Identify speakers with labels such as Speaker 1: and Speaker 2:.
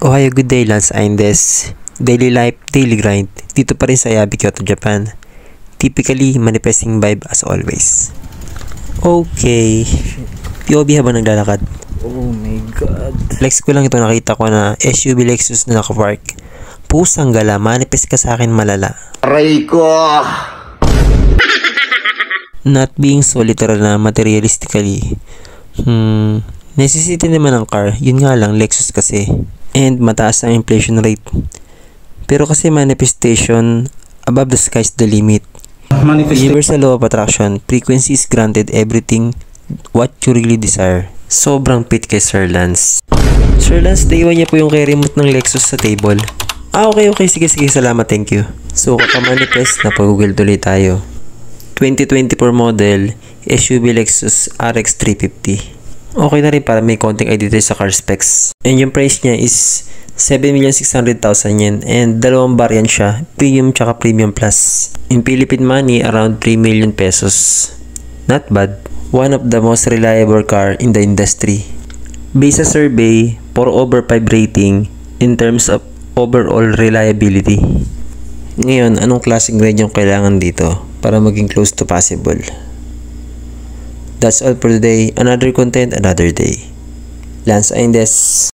Speaker 1: Ohayo, good day, Lance Aindes. Daily life, daily grind. Dito pa rin sa Yabi, Kyoto, Japan. Typically, manifesting vibe as always. Okay. POV habang naglalakad.
Speaker 2: Oh my god.
Speaker 1: Flex ko lang ito, nakita ko na SUV Lexus na nakapark. Pusang gala, manifest ka sa akin malala.
Speaker 2: Aray ko!
Speaker 1: Not being so literal na materialistically. Necessity naman ng car, yun nga lang, Lexus kasi. And mataas ang inflation rate. Pero kasi manifestation, above the sky's the limit. Universal law of attraction, frequency is granted everything what you really desire. Sobrang pit kay Sir Lance. Sir Lance, naiwan niya po yung kay remote ng Lexus sa table. Okay, sige, salamat, thank you. So, kakamanifest na pag-google tuloy tayo. 2024 model, SUV Lexus RX 350. Okay na rin para may konting idea sa car specs. And yung price niya is 7,600,000 yen. And dalawang variant siya, premium tsaka premium plus. In Philippine money, around 3 million pesos. Not bad. One of the most reliable car in the industry. Based sa survey, 4/5 rating in terms of overall reliability. Ngayon, anong klaseng grade yung kailangan dito para maging close to possible? That's all for today. Another content, another day. Lance Aindes.